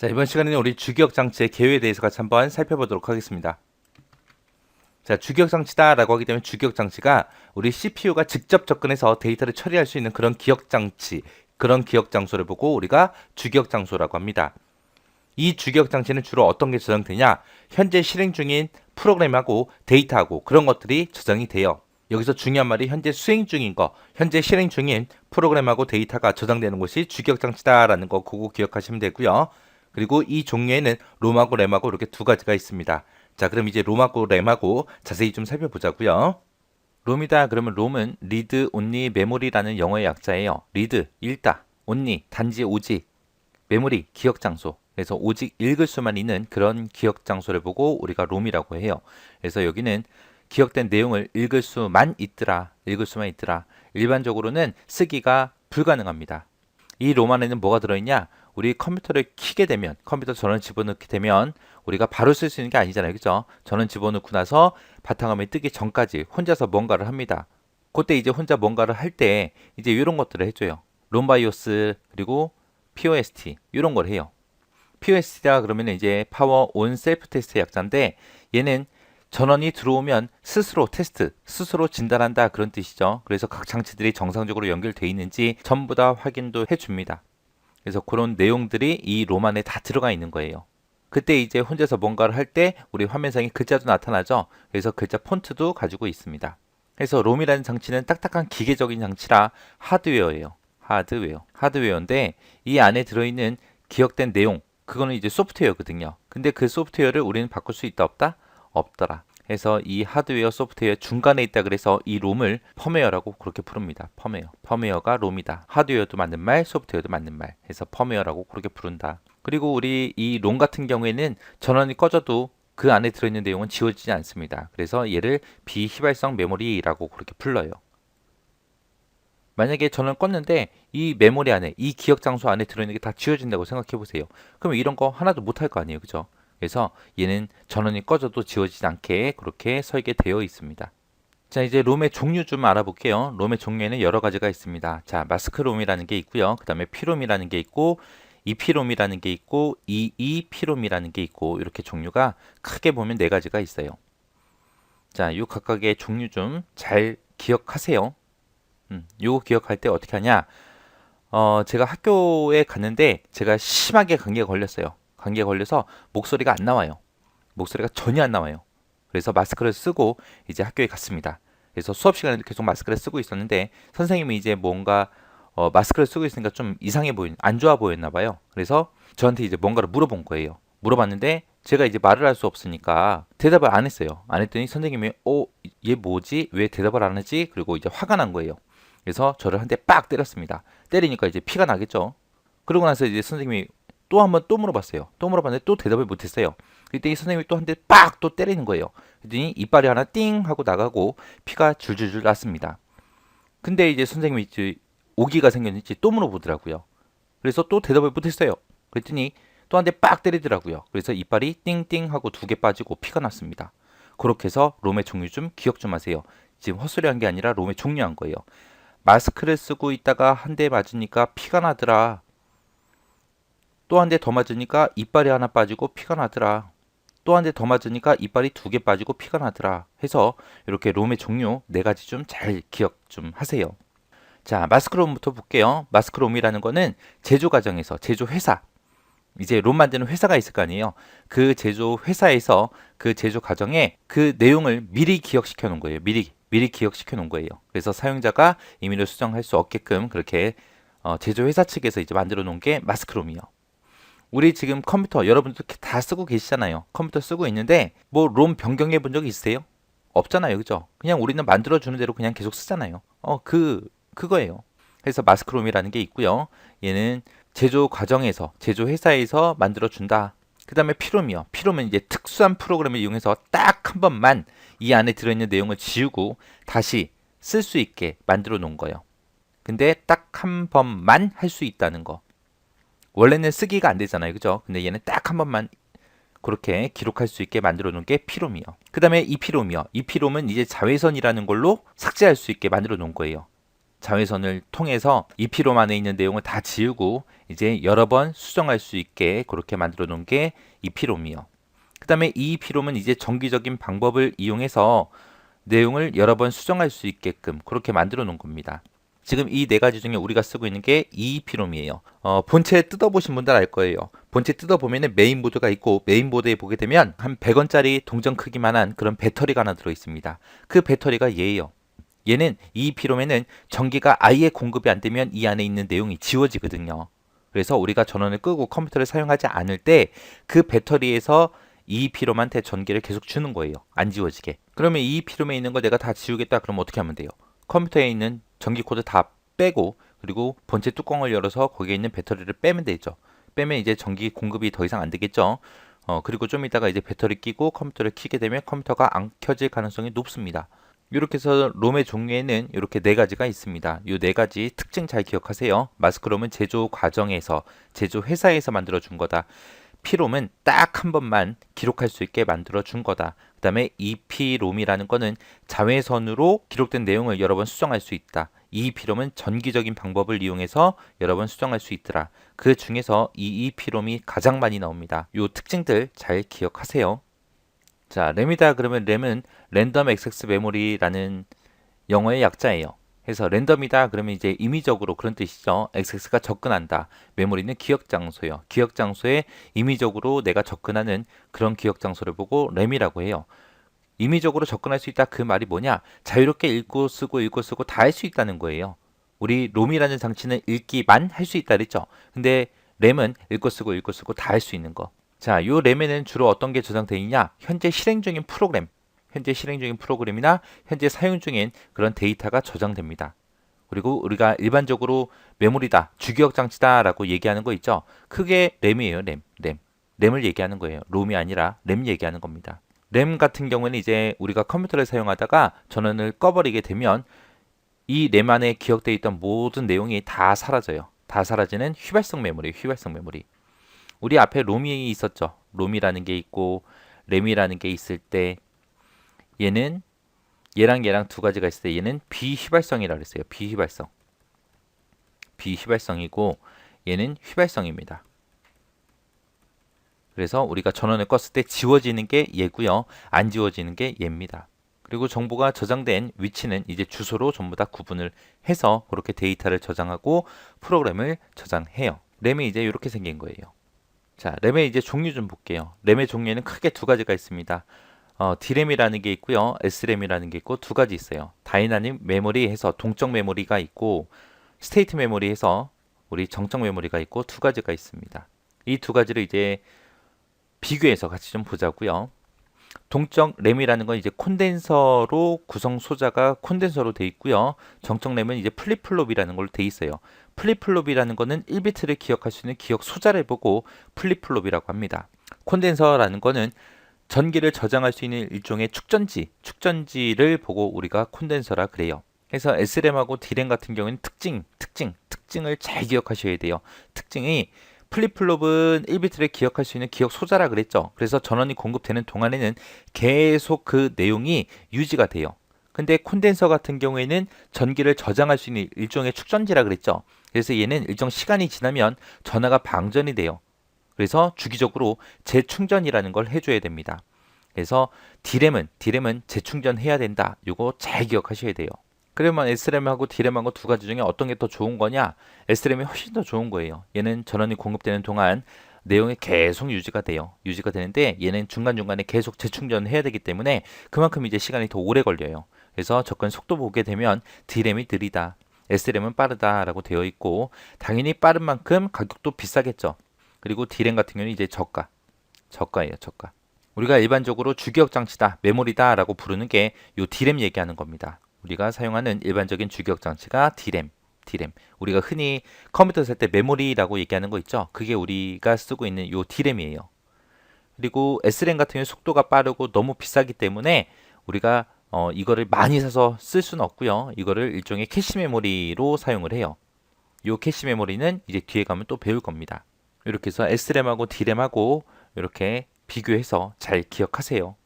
자, 이번 시간에는 우리 주기억장치의 개요에 대해서 같이 한번 살펴보도록 하겠습니다. 자, 주기억장치다라고 하기 때문에 주기억장치가 우리 CPU가 직접 접근해서 데이터를 처리할 수 있는 그런 기억장치, 그런 기억장소를 보고 우리가 주기억장소라고 합니다. 이 주기억장치는 주로 어떤 게 저장되냐? 현재 실행 중인 프로그램하고 데이터하고 그런 것들이 저장이 돼요. 여기서 중요한 말이 현재 수행 중인 거, 현재 실행 중인 프로그램하고 데이터가 저장되는 곳이 주기억장치다라는 거 그거 기억하시면 되고요. 그리고 이 종류에는 롬하고 램하고 이렇게 두 가지가 있습니다. 자, 그럼 이제 롬하고 램하고 자세히 좀 살펴보자고요. 롬이다 그러면 롬은 리드 온리 메모리라는 영어의 약자예요. 리드 읽다, 온리 단지 오직, 메모리 기억 장소. 그래서 오직 읽을 수만 있는 그런 기억 장소를 보고 우리가 롬이라고 해요. 그래서 여기는 기억된 내용을 읽을 수만 있더라. 읽을 수만 있더라. 일반적으로는 쓰기가 불가능합니다. 이 롬 안에는 뭐가 들어있냐? 우리 컴퓨터를 켜게 되면, 컴퓨터 전원 집어넣게 되면 우리가 바로 쓸 수 있는 게 아니잖아요. 그죠? 전원 집어넣고 나서 바탕화면이 뜨기 전까지 혼자서 뭔가를 합니다. 그때 이제 혼자 뭔가를 할 때 이제 이런 것들을 해줘요. 롬바이오스 그리고 POST 이런 걸 해요. POST다 그러면 이제 파워 온 셀프 테스트 약자인데 얘는 전원이 들어오면 스스로 테스트, 스스로 진단한다 그런 뜻이죠. 그래서 각 장치들이 정상적으로 연결되어 있는지 전부 다 확인도 해줍니다. 그래서 그런 내용들이 이 롬 안에 다 들어가 있는 거예요. 그때 이제 혼자서 뭔가를 할 때 우리 화면상에 글자도 나타나죠. 그래서 글자 폰트도 가지고 있습니다. 그래서 롬이라는 장치는 딱딱한 기계적인 장치라 하드웨어예요. 하드웨어인데 이 안에 들어있는 기억된 내용 그거는 이제 소프트웨어거든요. 근데 그 소프트웨어를 우리는 바꿀 수 있다 없다? 없더라. 그래서 이 하드웨어 소프트웨어 중간에 있다 그래서 이 롬을 펌웨어라고 그렇게 부릅니다. 펌웨어가 롬이다. 하드웨어도 맞는 말, 소프트웨어도 맞는 말. 해서 펌웨어라고 그렇게 부른다. 그리고 우리 이 롬 같은 경우에는 전원이 꺼져도 그 안에 들어있는 내용은 지워지지 않습니다. 그래서 얘를 비휘발성 메모리라고 그렇게 불러요. 만약에 전원을 껐는데 이 메모리 안에, 이 기억 장소 안에 들어있는 게 다 지워진다고 생각해 보세요. 그럼 이런 거 하나도 못 할 거 아니에요. 그죠? 그래서 얘는 전원이 꺼져도 지워지지 않게 그렇게 설계되어 있습니다. 자, 이제 롬의 종류 좀 알아볼게요. 롬의 종류에는 여러 가지가 있습니다. 자, 마스크 롬이라는 게 있고요. 그 다음에 피롬이라는 게 있고, EP롬이라는 게 있고, EEP롬이라는 게 있고, 이렇게 종류가 크게 보면 네 가지가 있어요. 자, 이 각각의 종류 좀 잘 기억하세요. 요거 기억할 때 어떻게 하냐? 제가 학교에 갔는데 제가 심하게 감기에 걸렸어요. 감기에 걸려서 목소리가 안 나와요. 목소리가 전혀 안 나와요. 그래서 마스크를 쓰고 이제 학교에 갔습니다. 그래서 수업 시간에도 계속 마스크를 쓰고 있었는데 선생님이 이제 뭔가 마스크를 쓰고 있으니까 좀 이상해 안 좋아 보였나 봐요. 그래서 저한테 이제 뭔가를 물어본 거예요. 물어봤는데 제가 이제 말을 할 수 없으니까 대답을 안 했어요. 안 했더니 선생님이 얘 뭐지? 왜 대답을 안 하지? 그리고 이제 화가 난 거예요. 그래서 저를 한 대 빡 때렸습니다. 때리니까 이제 피가 나겠죠. 그러고 나서 이제 선생님이 또 한 번 또 물어봤어요. 또 물어봤는데 또 대답을 못했어요. 그때 이 선생님이 또 한 대 빡 또 때리는 거예요. 그랬더니 이빨이 하나 띵 하고 나가고 피가 줄줄줄 났습니다. 근데 이제 선생님이 이제 오기가 생겼는지 또 물어보더라고요. 그래서 또 대답을 못했어요. 그랬더니 또 한 대 빡 때리더라고요. 그래서 이빨이 띵띵 하고 두 개 빠지고 피가 났습니다. 그렇게 해서 롬의 종류 좀 기억 좀 하세요. 지금 헛소리한 게 아니라 롬의 종류한 거예요. 마스크를 쓰고 있다가 한 대 맞으니까 피가 나더라. 또 한 대 더 맞으니까 이빨이 하나 빠지고 피가 나더라. 또 한 대 더 맞으니까 이빨이 두 개 빠지고 피가 나더라. 해서 이렇게 롬의 종류 네 가지 좀 잘 기억 좀 하세요. 자, 마스크롬부터 볼게요. 마스크롬이라는 거는 제조 과정에서 제조 회사 이제 롬 만드는 회사가 있을 거 아니에요. 그 제조 회사에서 그 제조 과정에 그 내용을 미리 기억시켜 놓은 거예요. 미리 기억시켜 놓은 거예요. 그래서 사용자가 임의로 수정할 수 없게끔 그렇게 제조 회사 측에서 이제 만들어 놓은 게 마스크롬이요. 우리 지금 컴퓨터 여러분들 다 쓰고 계시잖아요. 컴퓨터 쓰고 있는데 뭐 롬 변경해 본 적 있어요? 없잖아요. 그죠? 그냥 우리는 만들어 주는 대로 그냥 계속 쓰잖아요. 그거예요. 그래서 마스크롬이라는 게 있고요. 얘는 제조 과정에서 제조 회사에서 만들어 준다. 그 다음에 피롬이요. 피롬은 이제 특수한 프로그램을 이용해서 딱 한 번만 이 안에 들어있는 내용을 지우고 다시 쓸 수 있게 만들어 놓은 거예요. 근데 딱 한 번만 할 수 있다는 거. 원래는 쓰기가 안 되잖아요. 그죠? 근데 얘는 딱 한 번만 그렇게 기록할 수 있게 만들어 놓은 게 피롬이요. 그 다음에 이피롬이요. 이피롬은 이제 자외선이라는 걸로 삭제할 수 있게 만들어 놓은 거예요. 자외선을 통해서 EP롬 안에 있는 내용을 다 지우고 이제 여러 번 수정할 수 있게 그렇게 만들어 놓은 게 EP롬이요. 그 다음에 이 EP롬은 이제 정기적인 방법을 이용해서 내용을 여러 번 수정할 수 있게끔 그렇게 만들어 놓은 겁니다. 지금 이 네 가지 중에 우리가 쓰고 있는 게 EEP롬이에요. 본체 뜯어보신 분들 알 거예요. 본체 뜯어보면 메인보드가 있고 메인보드에 보게 되면 한 100원짜리 동전 크기만한 그런 배터리가 하나 들어있습니다. 그 배터리가 얘예요. 얘는 EEP롬에는 전기가 아예 공급이 안 되면 이 안에 있는 내용이 지워지거든요. 그래서 우리가 전원을 끄고 컴퓨터를 사용하지 않을 때 그 배터리에서 EEP롬한테 전기를 계속 주는 거예요. 안 지워지게. 그러면 EEP롬에 있는 거 내가 다 지우겠다 그러면 어떻게 하면 돼요? 컴퓨터에 있는 전기 코드 다 빼고 그리고 본체 뚜껑을 열어서 거기에 있는 배터리를 빼면 되죠. 빼면 이제 전기 공급이 더 이상 안 되겠죠. 그리고 좀 이따가 이제 배터리 끼고 컴퓨터를 켜게 되면 컴퓨터가 안 켜질 가능성이 높습니다. 이렇게 해서 롬의 종류에는 이렇게 네 가지가 있습니다. 이 네 가지 특징 잘 기억하세요. 마스크롬은 제조 과정에서 제조 회사에서 만들어 준 거다. P롬은 딱 한 번만 기록할 수 있게 만들어 준 거다. 그 다음에 EP롬이라는 거는 자외선으로 기록된 내용을 여러 번 수정할 수 있다. EEP롬은 전기적인 방법을 이용해서 여러 번 수정할 수 있더라. 그 중에서 EEP롬이 가장 많이 나옵니다. 이 특징들 잘 기억하세요. 자, 램이다 그러면 램은 랜덤 액세스 메모리라는 영어의 약자예요. 그래서 랜덤이다 그러면 이제 임의적으로 그런 뜻이죠. 액세스가 접근한다. 메모리는 기억 장소요. 기억 장소에 임의적으로 내가 접근하는 그런 기억 장소를 보고 램이라고 해요. 임의적으로 접근할 수 있다 그 말이 뭐냐? 자유롭게 읽고 쓰고 다 할 수 있다는 거예요. 우리 롬이라는 장치는 읽기만 할 수 있다 그랬죠. 근데 램은 읽고 쓰고 다 할 수 있는 거. 자, 요 램에는 주로 어떤 게 저장되어 있냐? 현재 실행 중인 프로그램. 현재 실행 중인 프로그램이나 현재 사용 중인 그런 데이터가 저장됩니다. 그리고 우리가 일반적으로 메모리다, 주기억 장치다라고 얘기하는 거 있죠. 그게 램이에요. 램을 얘기하는 거예요. 롬이 아니라 램 얘기하는 겁니다. 램 같은 경우는 이제 우리가 컴퓨터를 사용하다가 전원을 꺼버리게 되면 이 램 안에 기억되어 있던 모든 내용이 다 사라져요. 다 사라지는 휘발성 메모리. 우리 앞에 롬이 있었죠. 롬이라는 게 있고 램이라는 게 있을 때 얘는 얘랑 두 가지가 있을 때 얘는 비휘발성이라고 했어요. 비휘발성이고 얘는 휘발성입니다. 그래서 우리가 전원을 껐을 때 지워지는 게 얘고요. 안 지워지는 게 얘입니다. 그리고 정보가 저장된 위치는 이제 주소로 전부 다 구분을 해서 그렇게 데이터를 저장하고 프로그램을 저장해요. 램이 이제 이렇게 생긴 거예요. 자, 램의 이제 종류 좀 볼게요. 램의 종류에는 크게 두 가지가 있습니다. D램이라는 게 있고요. S램이라는 게 있고 두 가지 있어요. 다이나믹 메모리 해서 동적 메모리가 있고 스테이트 메모리 해서 우리 정적 메모리가 있고 두 가지가 있습니다. 이 두 가지를 이제 비교해서 같이 좀 보자고요. 동적 램이라는 건 이제 콘덴서로 구성 소자가 콘덴서로 돼 있고요. 정적 램은 이제 플립플롭이라는 걸로 돼 있어요. 플립플롭이라는 거는 1비트를 기억할 수 있는 기억 소자를 보고 플립플롭이라고 합니다. 콘덴서라는 거는 전기를 저장할 수 있는 일종의 축전지를 보고 우리가 콘덴서라 그래요. 그래서 S램하고 D램 같은 경우는 특징을 잘 기억하셔야 돼요. 특징이 플립플롭은 1비트를 기억할 수 있는 기억 소자라 그랬죠. 그래서 전원이 공급되는 동안에는 계속 그 내용이 유지가 돼요. 근데 콘덴서 같은 경우에는 전기를 저장할 수 있는 일종의 축전지라 그랬죠. 그래서 얘는 일정 시간이 지나면 전하가 방전이 돼요. 그래서 주기적으로 재충전이라는 걸 해줘야 됩니다. 그래서 D램은 재충전해야 된다. 이거 잘 기억하셔야 돼요. 그러면 S램하고 D램하고 두 가지 중에 어떤 게 더 좋은 거냐? S램이 훨씬 더 좋은 거예요. 얘는 전원이 공급되는 동안 내용이 계속 유지가 되는데 얘는 중간중간에 계속 재충전해야 되기 때문에 그만큼 이제 시간이 더 오래 걸려요. 그래서 접근 속도 보게 되면 D램이 느리다. S램은 빠르다라고 되어 있고 당연히 빠른 만큼 가격도 비싸겠죠. 그리고 D램 같은 경우는 이제 저가예요. 우리가 일반적으로 주기억 장치다, 메모리다라고 부르는 게 요 D램 얘기하는 겁니다. 우리가 사용하는 일반적인 주기억 장치가 D램. 우리가 흔히 컴퓨터 살 때 메모리라고 얘기하는 거 있죠. 그게 우리가 쓰고 있는 요 D램이에요. 그리고 S램 같은 경우 속도가 빠르고 너무 비싸기 때문에 우리가 이거를 많이 사서 쓸 수는 없고요. 이거를 일종의 캐시 메모리로 사용을 해요. 요 캐시 메모리는 이제 뒤에 가면 또 배울 겁니다. 이렇게 해서 S램하고 D램하고 이렇게 비교해서 잘 기억하세요.